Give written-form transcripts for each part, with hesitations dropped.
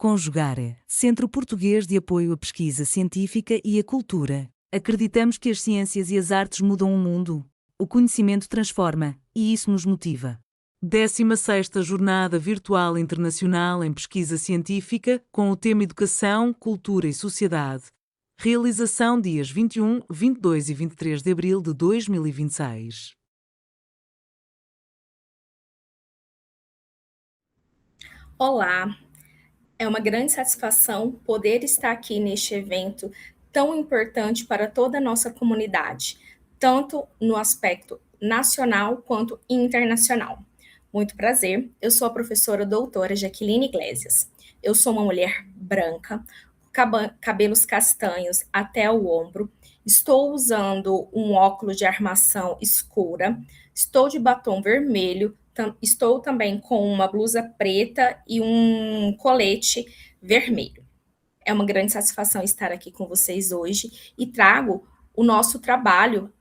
Conjugare, Centro Português de Apoio à Pesquisa Científica e à Cultura. Acreditamos que as ciências e as artes mudam o mundo. O conhecimento transforma, e isso nos motiva. 16ª Jornada Virtual Internacional em Pesquisa Científica, com o tema Educação, Cultura e Sociedade. Realização dias 21, 22 e 23 de abril de 2026. Olá, é uma grande satisfação poder estar aqui neste evento tão importante para toda a nossa comunidade, tanto no aspecto nacional quanto internacional. Muito prazer, eu sou a professora doutora Jaqueline Iglesias. Eu sou uma mulher branca, cabelos castanhos até o ombro, estou usando um óculos de armação escura, estou de batom vermelho, estou também com uma blusa preta e um colete vermelho. É uma grande satisfação estar aqui com vocês hoje e trago o nosso trabalho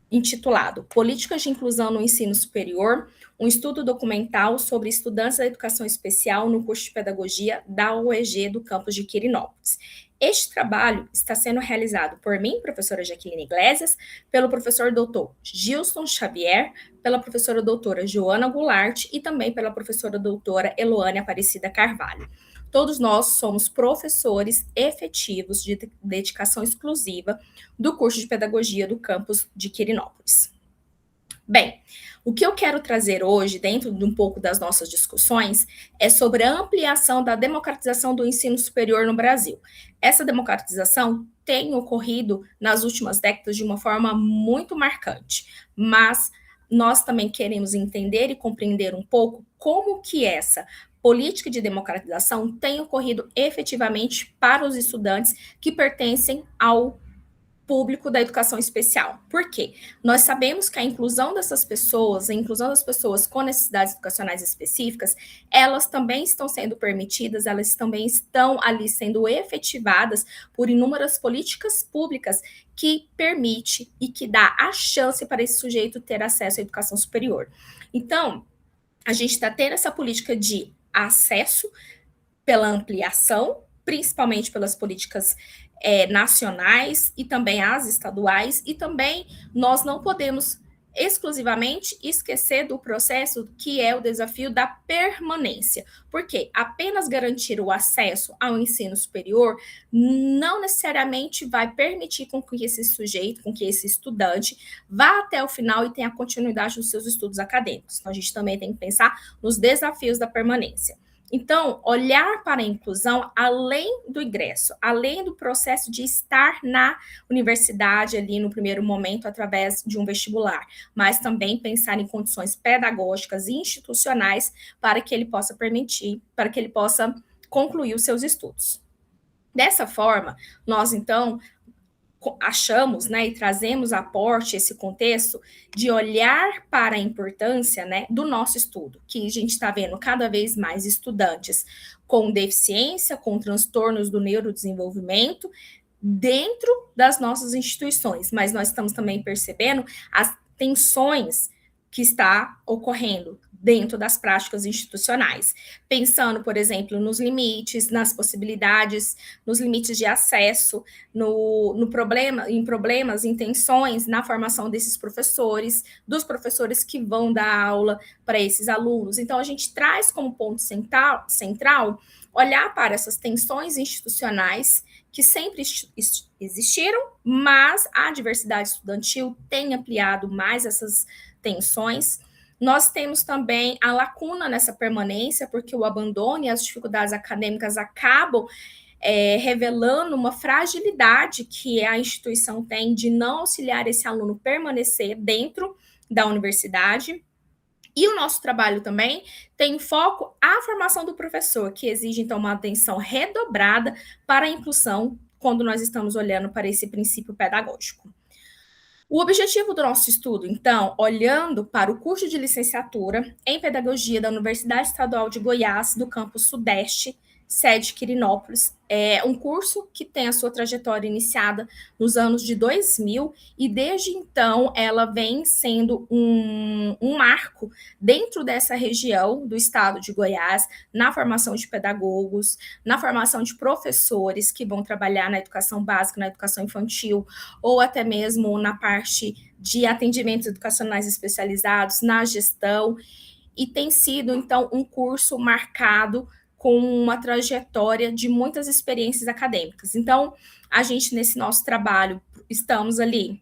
intitulado Políticas de Inclusão no Ensino Superior, um estudo documental sobre estudantes da educação especial no curso de pedagogia da UEG do campus de Quirinópolis. Este trabalho está sendo realizado por mim, professora Jaqueline Iglesias, pelo professor doutor Gilson Xavier, pela professora doutora Joana Goulart e também pela professora doutora Eloane Aparecida Carvalho. Todos nós somos professores efetivos de dedicação exclusiva do curso de pedagogia do campus de Quirinópolis. Bem, o que eu quero trazer hoje, dentro de um pouco das nossas discussões, é sobre a ampliação da democratização do ensino superior no Brasil. Essa democratização tem ocorrido nas últimas décadas de uma forma muito marcante, mas nós também queremos entender e compreender um pouco como que essa política de democratização tem ocorrido efetivamente para os estudantes que pertencem ao público da educação especial. Por quê? Nós sabemos que a inclusão dessas pessoas, a inclusão das pessoas com necessidades educacionais específicas, elas também estão sendo permitidas, elas também estão ali sendo efetivadas por inúmeras políticas públicas que permite e que dá a chance para esse sujeito ter acesso à educação superior. Então, a gente está tendo essa política de acesso pela ampliação, principalmente pelas políticas nacionais e também as estaduais, e também nós não podemos exclusivamente esquecer do processo que é o desafio da permanência, porque apenas garantir o acesso ao ensino superior não necessariamente vai permitir com que esse sujeito, com que esse estudante vá até o final e tenha a continuidade dos seus estudos acadêmicos. Então, a gente também tem que pensar nos desafios da permanência. Então, olhar para a inclusão além do ingresso, além do processo de estar na universidade ali no primeiro momento através de um vestibular, mas também pensar em condições pedagógicas e institucionais para que ele possa permitir, para que ele possa concluir os seus estudos. Dessa forma, nós então achamos, né, e trazemos a aporte esse contexto de olhar para a importância, né, do nosso estudo, que a gente está vendo cada vez mais estudantes com deficiência, com transtornos do neurodesenvolvimento dentro das nossas instituições, mas nós estamos também percebendo as tensões que está ocorrendo dentro das práticas institucionais, pensando, por exemplo, nos limites, nas possibilidades, nos limites de acesso, em problemas, em tensões na formação desses professores, dos professores que vão dar aula para esses alunos. Então, a gente traz como ponto central olhar para essas tensões institucionais que sempre existiram, mas a diversidade estudantil tem ampliado mais essas tensões. Nós temos também a lacuna nessa permanência, porque o abandono e as dificuldades acadêmicas acabam revelando uma fragilidade que a instituição tem de não auxiliar esse aluno permanecer dentro da universidade. E o nosso trabalho também tem foco à formação do professor, que exige, então, uma atenção redobrada para a inclusão quando nós estamos olhando para esse princípio pedagógico. O objetivo do nosso estudo, então, olhando para o curso de licenciatura em Pedagogia da Universidade Estadual de Goiás, do campus Sudeste, sede Quirinópolis. É um curso que tem a sua trajetória iniciada nos anos de 2000 e desde então ela vem sendo um marco dentro dessa região do estado de Goiás, na formação de pedagogos, na formação de professores que vão trabalhar na educação básica, na educação infantil, ou até mesmo na parte de atendimentos educacionais especializados, na gestão, e tem sido, então, um curso marcado com uma trajetória de muitas experiências acadêmicas. Então, a gente, nesse nosso trabalho, estamos ali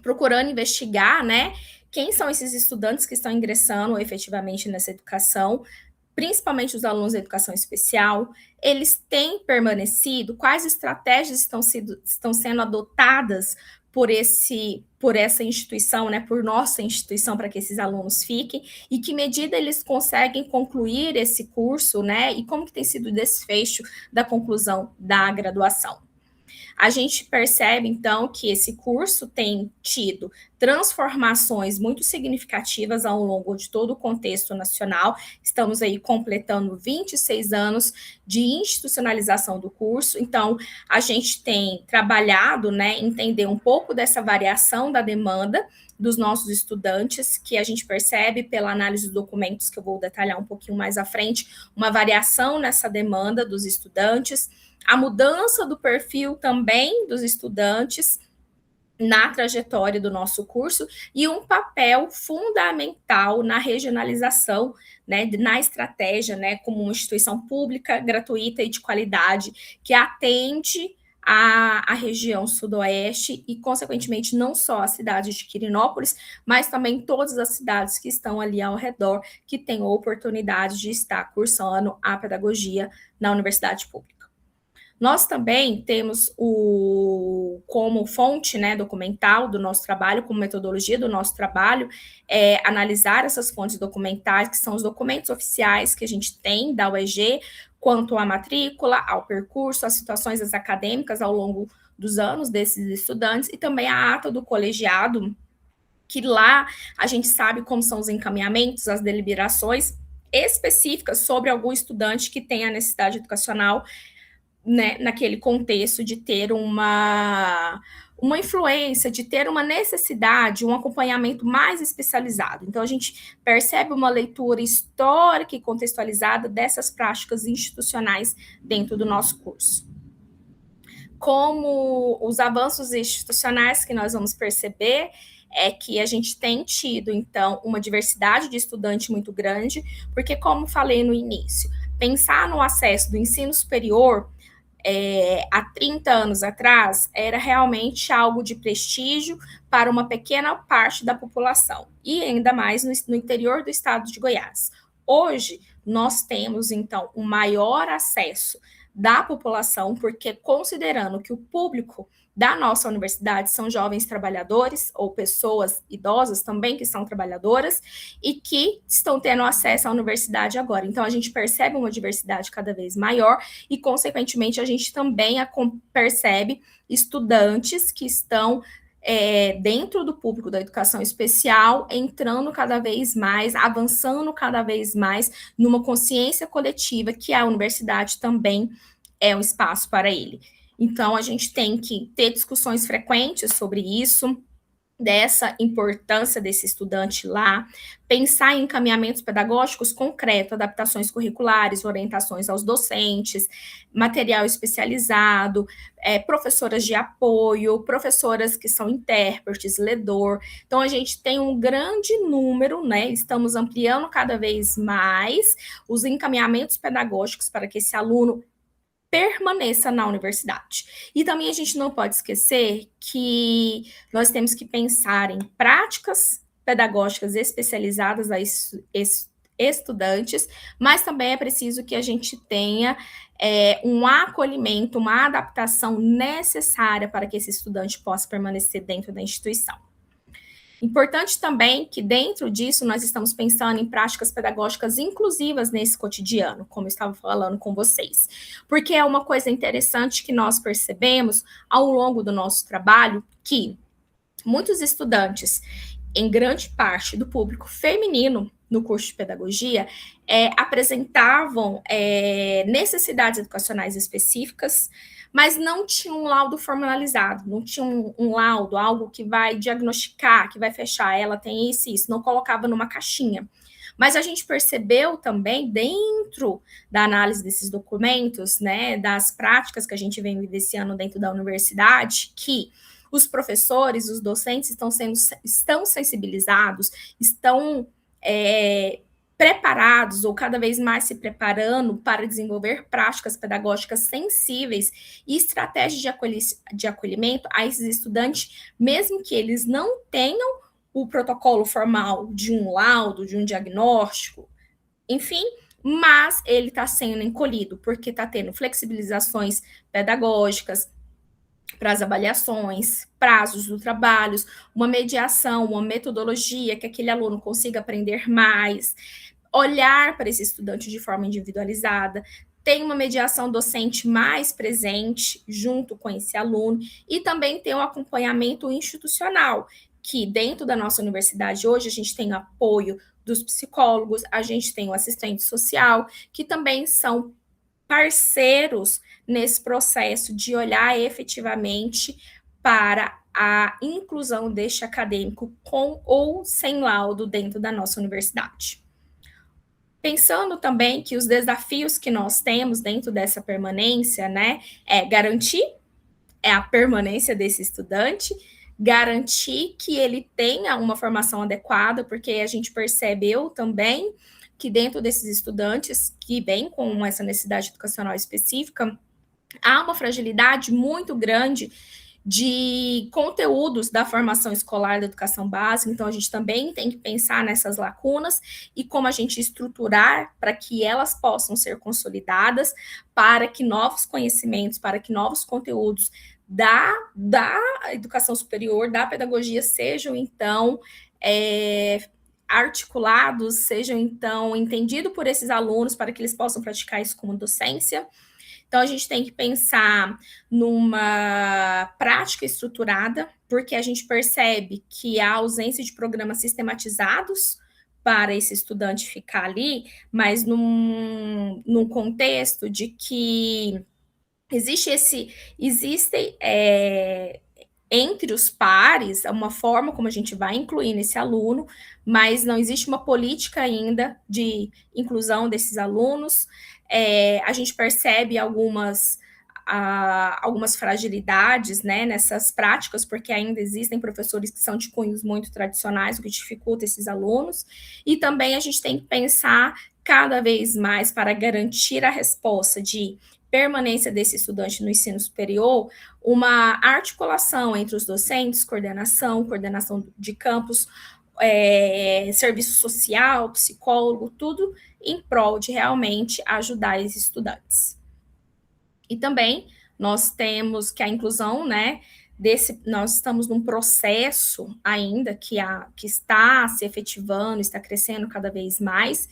procurando investigar, né, quem são esses estudantes que estão ingressando efetivamente nessa educação, principalmente os alunos da educação especial, eles têm permanecido, quais estratégias estão sendo adotadas por essa instituição, né, por nossa instituição, para que esses alunos fiquem, e que medida eles conseguem concluir esse curso, né, e como que tem sido o desfecho da conclusão da graduação. A gente percebe, então, que esse curso tem tido transformações muito significativas ao longo de todo o contexto nacional. Estamos aí completando 26 anos de institucionalização do curso, então a gente tem trabalhado, né, entender um pouco dessa variação da demanda dos nossos estudantes, que a gente percebe pela análise dos documentos, que eu vou detalhar um pouquinho mais à frente, uma variação nessa demanda dos estudantes, a mudança do perfil também dos estudantes na trajetória do nosso curso e um papel fundamental na regionalização, né, na estratégia, né, como uma instituição pública, gratuita e de qualidade que atende a região sudoeste e, consequentemente, não só a cidade de Quirinópolis, mas também todas as cidades que estão ali ao redor, que têm a oportunidade de estar cursando a pedagogia na universidade pública. Nós também temos como fonte, né, documental do nosso trabalho, como metodologia do nosso trabalho, analisar essas fontes documentais, que são os documentos oficiais que a gente tem da UEG, quanto à matrícula, ao percurso, às situações acadêmicas ao longo dos anos desses estudantes, e também a ata do colegiado, que lá a gente sabe como são os encaminhamentos, as deliberações específicas sobre algum estudante que tem a necessidade educacional, né, naquele contexto de ter uma influência, de ter uma necessidade, um acompanhamento mais especializado. Então, a gente percebe uma leitura histórica e contextualizada dessas práticas institucionais dentro do nosso curso. Como os avanços institucionais que nós vamos perceber é que a gente tem tido, então, uma diversidade de estudante muito grande, porque, como falei no início, pensar no acesso do ensino superior há 30 anos atrás, era realmente algo de prestígio para uma pequena parte da população, e ainda mais no interior do estado de Goiás. Hoje, nós temos, então, um maior acesso da população, porque considerando que o público da nossa universidade são jovens trabalhadores ou pessoas idosas também que são trabalhadoras e que estão tendo acesso à universidade agora. Então, a gente percebe uma diversidade cada vez maior e, consequentemente, a gente também percebe estudantes que estão dentro do público da educação especial, entrando cada vez mais, avançando cada vez mais numa consciência coletiva que a universidade também é um espaço para ele. Então, a gente tem que ter discussões frequentes sobre isso, dessa importância desse estudante lá, pensar em encaminhamentos pedagógicos concretos, adaptações curriculares, orientações aos docentes, material especializado, professoras de apoio, professoras que são intérpretes, ledor. Então, a gente tem um grande número, né? Estamos ampliando cada vez mais os encaminhamentos pedagógicos para que esse aluno permaneça na universidade. E também a gente não pode esquecer que nós temos que pensar em práticas pedagógicas especializadas a estudantes, mas também é preciso que a gente tenha um acolhimento, uma adaptação necessária para que esse estudante possa permanecer dentro da instituição. Importante também que dentro disso nós estamos pensando em práticas pedagógicas inclusivas nesse cotidiano, como eu estava falando com vocês, porque é uma coisa interessante que nós percebemos ao longo do nosso trabalho que muitos estudantes, em grande parte do público feminino, no curso de pedagogia, apresentavam necessidades educacionais específicas, mas não tinha um laudo formalizado, não tinha um laudo, algo que vai diagnosticar, que vai fechar, ela tem isso e isso, não colocava numa caixinha. Mas a gente percebeu também, dentro da análise desses documentos, né, das práticas que a gente vem vivenciando dentro da universidade, que os professores, os docentes estão sensibilizados, estão preparados ou cada vez mais se preparando para desenvolver práticas pedagógicas sensíveis e estratégias de acolhimento a esses estudantes, mesmo que eles não tenham o protocolo formal de um laudo, de um diagnóstico, enfim, mas ele está sendo encolhido porque está tendo flexibilizações pedagógicas para as avaliações, prazos do trabalho, uma mediação, uma metodologia que aquele aluno consiga aprender mais, olhar para esse estudante de forma individualizada, tem uma mediação docente mais presente junto com esse aluno e também tem um acompanhamento institucional, que dentro da nossa universidade hoje a gente tem apoio dos psicólogos, a gente tem o assistente social, que também são parceiros nesse processo de olhar efetivamente para a inclusão deste acadêmico com ou sem laudo dentro da nossa universidade. Pensando também que os desafios que nós temos dentro dessa permanência, né, é garantir a permanência desse estudante, garantir que ele tenha uma formação adequada, porque a gente percebeu também que dentro desses estudantes que vêm com essa necessidade educacional específica, há uma fragilidade muito grande de conteúdos da formação escolar da educação básica, então a gente também tem que pensar nessas lacunas e como a gente estruturar para que elas possam ser consolidadas, para que novos conhecimentos, para que novos conteúdos da educação superior, da pedagogia sejam então articulados, sejam então entendidos por esses alunos para que eles possam praticar isso como docência. Então, a gente tem que pensar numa prática estruturada, porque a gente percebe que a ausência de programas sistematizados para esse estudante ficar ali, mas num contexto de que existem entre os pares uma forma como a gente vai incluir esse aluno, mas não existe uma política ainda de inclusão desses alunos. A gente percebe algumas fragilidades, né, nessas práticas, porque ainda existem professores que são de cunhos muito tradicionais, o que dificulta esses alunos, e também a gente tem que pensar cada vez mais para garantir a resposta de permanência desse estudante no ensino superior, uma articulação entre os docentes, coordenação de campus, serviço social, psicólogo, tudo em prol de realmente ajudar esses estudantes. E também nós temos que a inclusão, né, nós estamos num processo ainda que está se efetivando, está crescendo cada vez mais,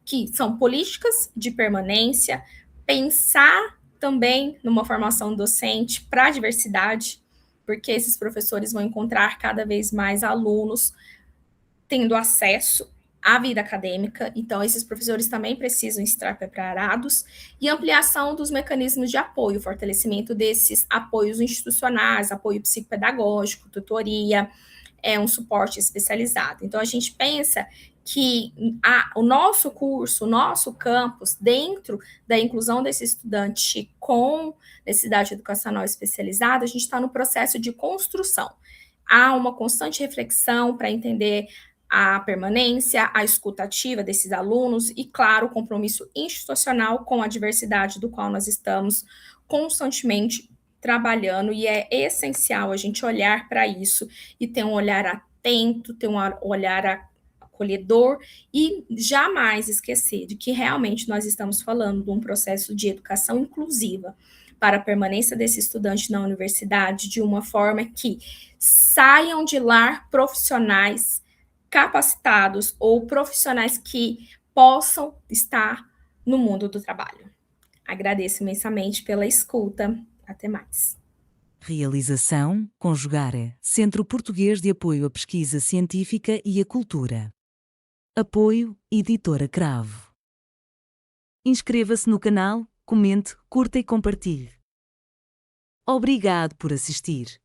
que são políticas de permanência, pensar também numa formação docente para a diversidade, porque esses professores vão encontrar cada vez mais alunos tendo acesso à vida acadêmica, então esses professores também precisam estar preparados, e ampliação dos mecanismos de apoio, fortalecimento desses apoios institucionais, apoio psicopedagógico, tutoria, um suporte especializado. Então, a gente pensa que o nosso curso, o nosso campus, dentro da inclusão desse estudante com necessidade educacional especializada, a gente está no processo de construção. Há uma constante reflexão para entender a permanência, a escutativa desses alunos e, claro, o compromisso institucional com a diversidade do qual nós estamos constantemente trabalhando, e é essencial a gente olhar para isso e ter um olhar atento, ter um olhar acolhedor e jamais esquecer de que realmente nós estamos falando de um processo de educação inclusiva para a permanência desse estudante na universidade de uma forma que saiam de lá profissionais capacitados ou profissionais que possam estar no mundo do trabalho. Agradeço imensamente pela escuta. Até mais. Realização: Conjugare, Centro Português de Apoio à Pesquisa Científica e à Cultura. Apoio Editora Cravo. Inscreva-se no canal, comente, curta e compartilhe. Obrigado por assistir.